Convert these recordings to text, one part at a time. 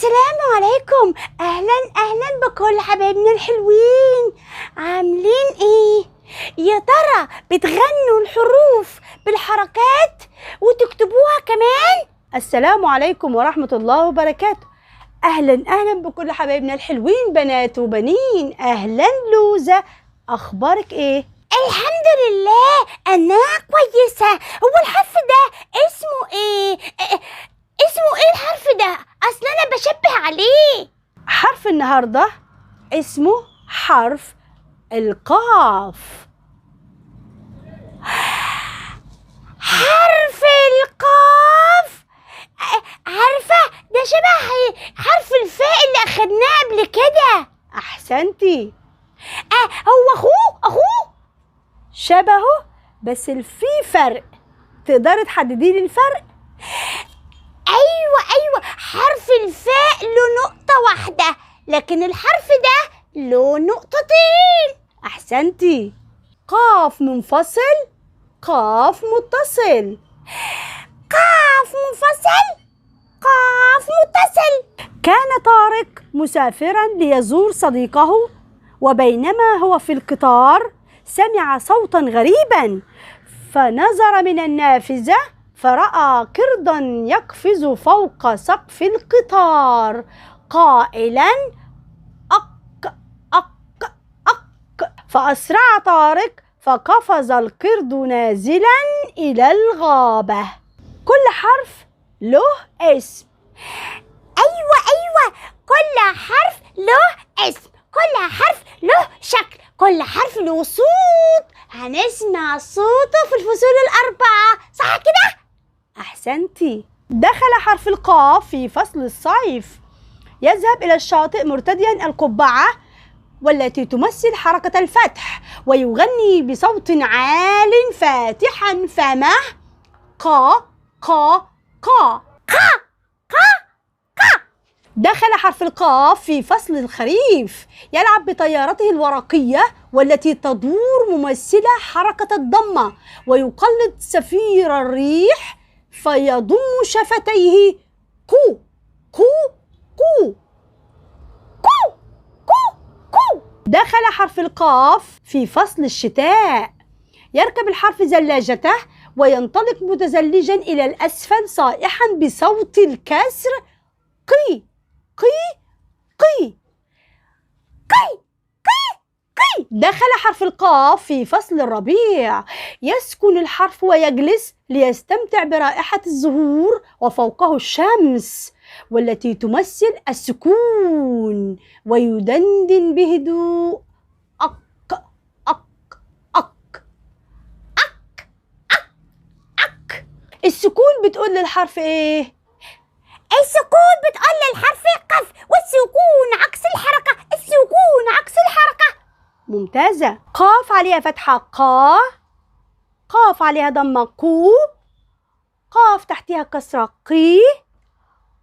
السلام عليكم. اهلا بكل حبايبنا الحلوين. عاملين ايه؟ يا ترى بتغنوا الحروف بالحركات وتكتبوها كمان؟ السلام عليكم ورحمة الله وبركاته. اهلا بكل حبايبنا الحلوين بنات وبنين. اهلا لوزة، اخبارك ايه؟ الحمد لله انا كويسة. هو الحرف ده اسمه ايه؟ اسمه ايه الحرف ده؟ اصل انا بشبه عليه. حرف النهارده اسمه حرف القاف. حرف القاف، عارفه ده شبه حرف الفاء اللي اخدناه قبل كده. احسنتي. هو اخوه شبهه، بس في فرق. تقدري تحددي لي الفرق؟ ايوه، حرف الفاء له نقطة واحدة، لكن الحرف ده له نقطتين. احسنتي. قاف منفصل، قاف متصل. قاف منفصل، قاف متصل. كان طارق مسافرا ليزور صديقه، وبينما هو في القطار سمع صوتا غريبا، فنظر من النافذة فرأى قردا يقفز فوق سقف القطار قائلا أق أق أق. فأسرع طارق فقفز القرد نازلا إلى الغابة. كل حرف له اسم. أيوة، كل حرف له اسم، كل حرف له شكل، كل حرف له صوت. هنسمع صوته في الفصول الأربعة، صح كده؟ أحسنتي. دخل حرف القاف في فصل الصيف. يذهب إلى الشاطئ مرتديا القبعة والتي تمثل حركة الفتح، ويغني بصوت عال فاتحا فمه قا قا قا قا قا قا. دخل حرف القاف في فصل الخريف. يلعب بطيارته الورقية والتي تدور ممثلة حركة الضمة، ويقلد سفير الريح فيضم شفتيه كو كو كو كو كو كو. دخل حرف القاف في فصل الشتاء. يركب الحرف زلاجته وينطلق متزلجا إلى الأسفل صائحا بصوت الكسر قي قي قي قي قي قي. دخل حرف القاف في فصل الربيع. يسكن الحرف ويجلس ليستمتع برائحة الزهور وفوقه الشمس والتي تمثل السكون، ويدندن بهدوء أك أك أك أك أك أك. السكون بتقول للحرف ايه؟ السكون بتقول للحرف قف، والسكون عكس الحركة، السكون عكس الحركة. ممتازة. قاف عليها فتحة قا، قاف عليها ضمة قو، قاف تحتها كسرة قي،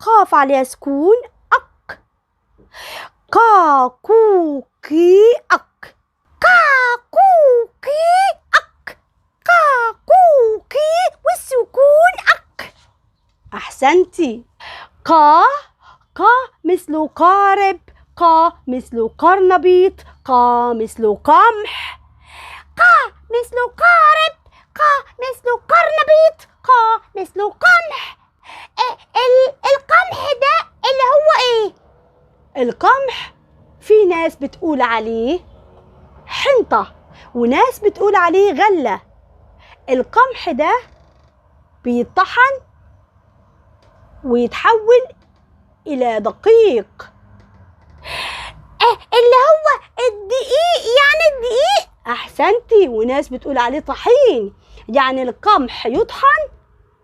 قاف عليها سكون أك. قا كو قي أك، قا كو قي أك، قا كو قي والسكون أك. أحسنتي. قا قا مثل قارب، قا مثل قرنبيط، قا مثل قمح. قا مثل قارب، قا مثل قرنبيط، قا مثل قمح. القمح ده اللي هو ايه؟ القمح في ناس بتقول عليه حنطة وناس بتقول عليه غلة. القمح ده بيطحن ويتحول إلى دقيق، اللي هو الدقيق، يعني الدقيق. أحسنتي. وناس بتقول عليه طحين، يعني القمح يطحن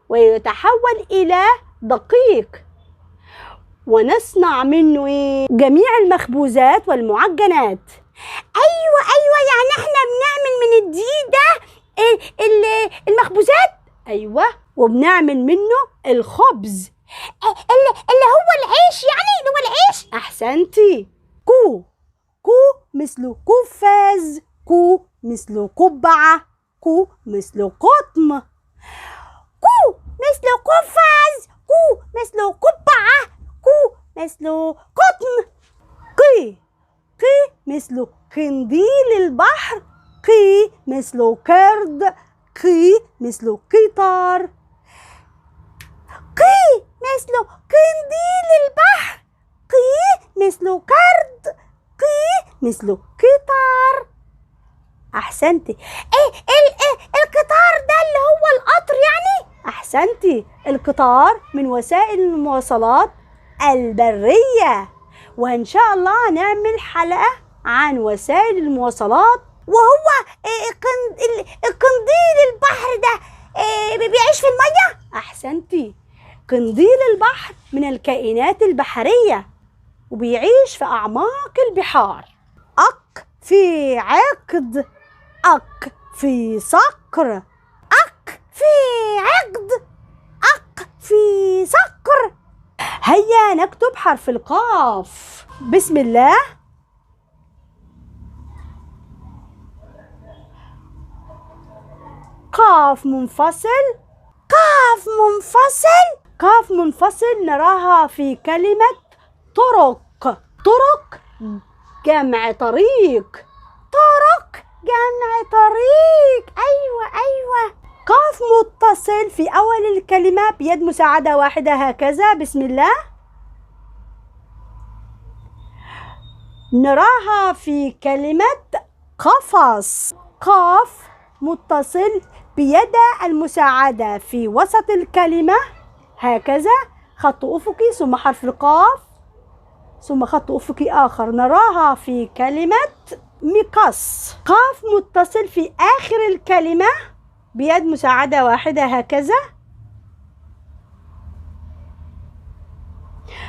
ويتحول إلى دقيق، ونصنع منه إيه؟ جميع المخبوزات والمعجنات. أيوة، يعني احنا بنعمل من الدقيق ده المخبوزات. أيوة، وبنعمل منه الخبز اللي هو العيش، يعني اللي هو العيش. أحسنتي. كو كو مثل قفاز، كو مثل قبعة، كو مثل قطم. كو مثل قفاز، كو مثل قبعة، كو مثل قطن. قي قي مثل قنديل البحر. قي مثل قرد. قي مثل قطار. قي مثل قنديل البحر. قي مثل قرد. قي مثل قطار. أحسنتي. القطار ده اللي هو القطر يعني؟ أحسنتي، القطار من وسائل المواصلات البرية، وإن شاء الله هنعمل حلقة عن وسائل المواصلات. وهو قنديل البحر ده بيعيش في المية؟ أحسنتي، قنديل البحر من الكائنات البحرية وبيعيش في أعماق البحار. أك في عقد. أك في صقر. أك في عقد. أك في صقر. هيا نكتب حرف القاف. بسم الله. قاف منفصل. قاف منفصل. قاف منفصل نراها في كلمة طرق. طرق جمع طريق. طرق جمع طريق. أيوة. قاف متصل في أول الكلمة بيد مساعدة واحدة هكذا. بسم الله. نراها في كلمة قفص. قاف متصل بيد المساعدة في وسط الكلمة هكذا، خط أفقي ثم حرف القاف ثم خط أفقي آخر. نراها في كلمة مقص. قاف متصل في آخر الكلمة بيد مساعدة واحدة هكذا.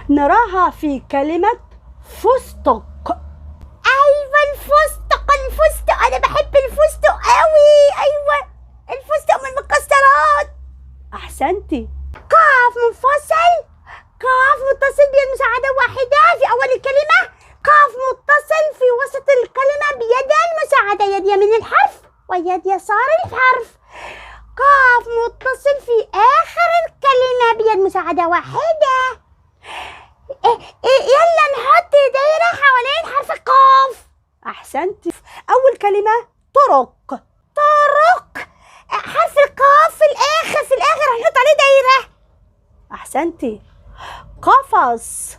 نراها في كلمة فستق. أيوة الفستق أنا بحب الفستق أوي. أيوة الفستق من المكسرات. أحسنتي. قاف منفصل. قاف متصل بيد مساعدة واحدة في أول الكلمة. قاف متصل في وسط الكلمة بيد المساعدة، يد يمين الحرف ويد يسار الحرف. قاف متصل في آخر الكلمة بيد مساعدة واحدة. يلا نحط دايرة حوالين حرف القاف. أحسنتي. أول كلمة طرق. طرق حرف القاف في الآخر هنحط عليه دايرة. أحسنتي. قفص.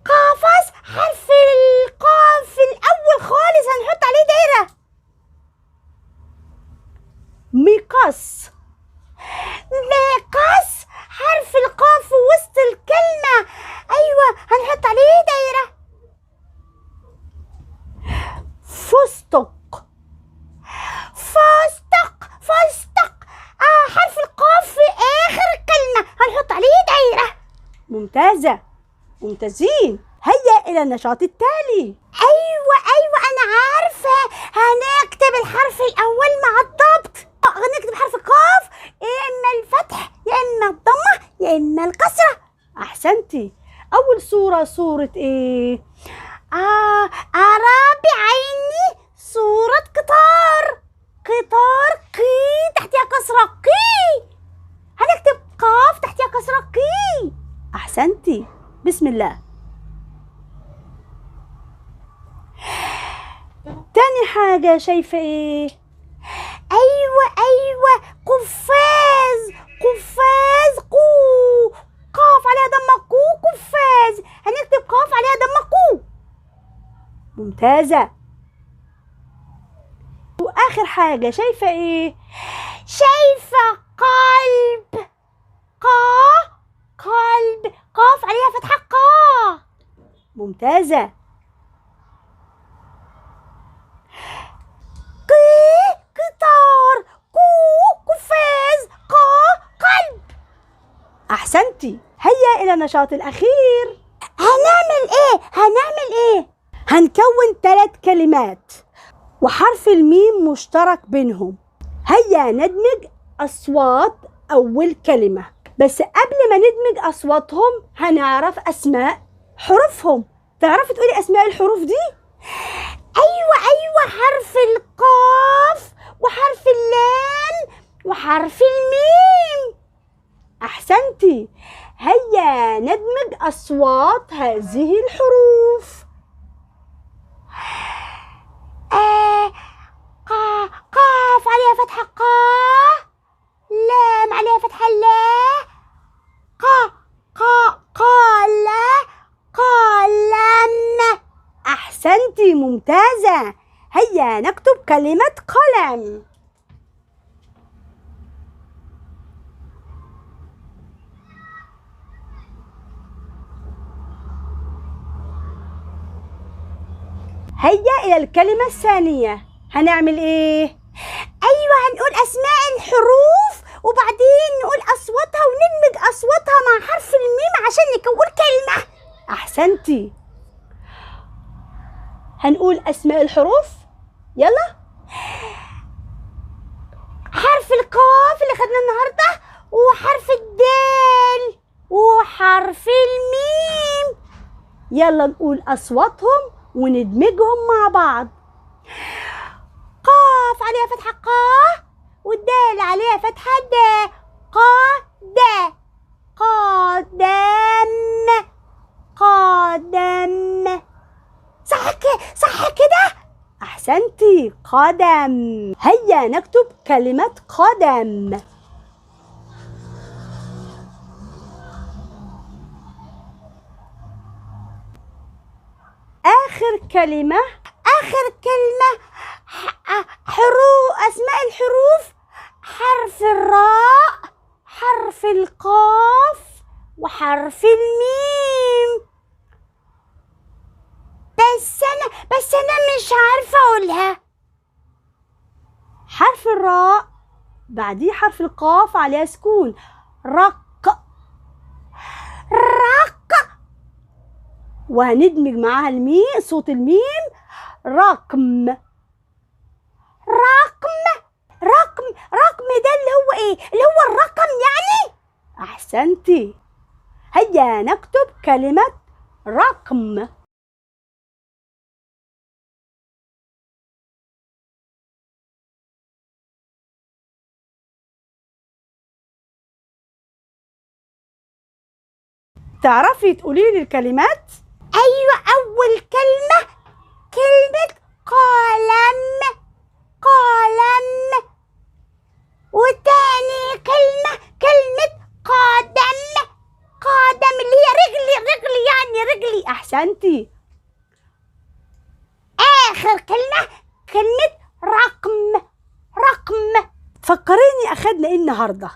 قفص حرف القاف في الأول خالص هنحط عليه دايرة. مقص. مقص حرف القاف في وسط الكلمة. أيوة هنحط عليه دايرة. فستق. حرف القاف في آخر الكلمة هنحط عليه دايرة. ممتازة، ممتازين. هيا إلى النشاط التالي. أيوة أنا عارفة. هنكتب الحرف الأول مع الضبط. هنكتب حرف القاف يا إما الفتح يا إما الضمة يا إما الكسرة. أحسنتي. أول صورة إيه؟ أرى بعيني صورة قطار. قطار قي تحتها كسرة قي. هنكتب قاف تحتها كسرة قي. أحسنتي. بسم الله. تاني حاجة شايفة إيه؟ أيوة قفاز. قو. قاف عليها ضمة قو. قفاز هنكتب قاف عليها ضمة قو. ممتازة. وآخر حاجة شايفة إيه؟ شايفة قلب. قلب قاف عليها فتحة قا. ممتازة. قطار. قفاز قلب. أحسنتي. هيا إلى النشاط الأخير. هنعمل إيه؟ هنكون 3 كلمات وحرف الميم مشترك بينهم. هيا ندمج أصوات أول كلمة، بس قبل ما ندمج أصواتهم هنعرف أسماء حروفهم. تعرفي تقولي أسماء الحروف دي؟ أيوة حرف القاف وحرف اللام وحرف الميم. أحسنتي. هيا ندمج أصوات هذه الحروف. قاف عليها فتحة قا، لام عليها فتحة لا، قال قلم. أحسنتي، ممتازة. هيا نكتب كلمة قلم. هيا إلى الكلمة الثانية. هنعمل إيه؟ أيوة، هنقول أسماء الحروف وبعدين نقول أصواتها وندمج أصواتها مع حرف الميم عشان نكون كلمة. أحسنتي. هنقول أسماء الحروف. يلا. حرف القاف اللي خدناه النهارده، وحرف الدال، وحرف الميم. يلا نقول أصواتهم وندمجهم مع بعض. قاف عليها فتحة قا، والدال عليها فتحة دا. قا قدم قدم. صح كده؟ أحسنتي، قدم. هيا نكتب كلمة قدم. آخر كلمة أسماء الحروف. حرف الراء، حرف القاف، وحرف الميم. بس أنا مش عارفة أقولها. حرف الراء بعديه حرف القاف عليها سكون. رق. وهندمج معاها الميم، صوت الميم. رقم. ده اللي هو ايه؟ اللي هو الرقم يعني. احسنتي. هيا نكتب كلمة رقم. تعرفي تقولي لي الكلمات؟ ايوه، اول كلمة قلم. وتاني كلمة قدم اللي هي رجلي يعني رجلي. احسنتي. اخر كلمة رقم. فكريني اخدنا ايه النهارده؟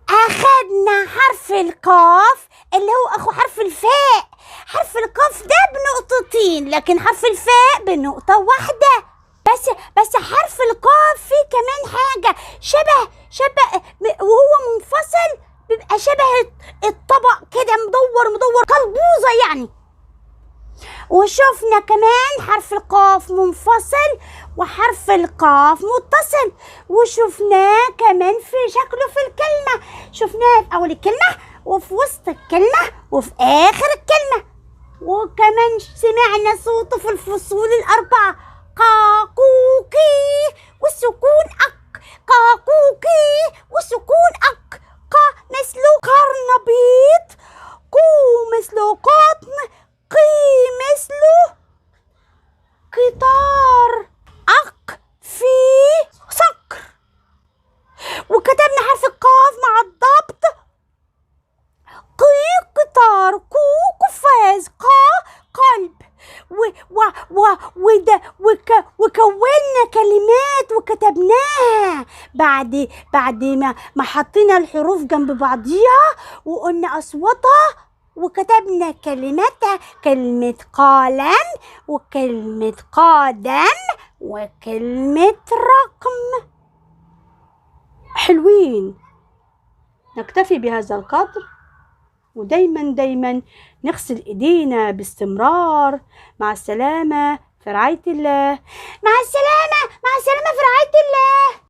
اخدنا حرف القاف اللي هو اخو حرف الفاء. حرف القاف ده بنقطتين، لكن حرف الفاء بنقطة واحدة. بس حرف القاف فيه كمان حاجة شبه وهو منفصل بيبقى شبه الطبق كده، مدور قلبوزة يعني. وشفنا كمان حرف القاف منفصل وحرف القاف متصل، وشفناه كمان في شكله في الكلمة. شفناه في أول الكلمة وفي وسط الكلمة وفي آخر الكلمة، وكمان سمعنا صوته في الفصول الأربعة. قاقوقي والسكون أك، قاقوقي والسكون أك. قا مثل قرنبيط، قو مثل قطن، قي مثل قطار، أق في صقر. وكتبنا حرف القاف مع الضبط. قي قطار، كو قفاز، قا قلب. وكونا كلمات وكتبناها بعد ما حطينا الحروف جنب بعضيها وقلنا أصواتها، وكتبنا كلماتها. كلمة قلم، وكلمة قدم، وكلمة رقم. حلوين. نكتفي بهذا القدر، ودايما نغسل ايدينا باستمرار. مع السلامة في رعاية الله. مع السلامة في رعاية الله.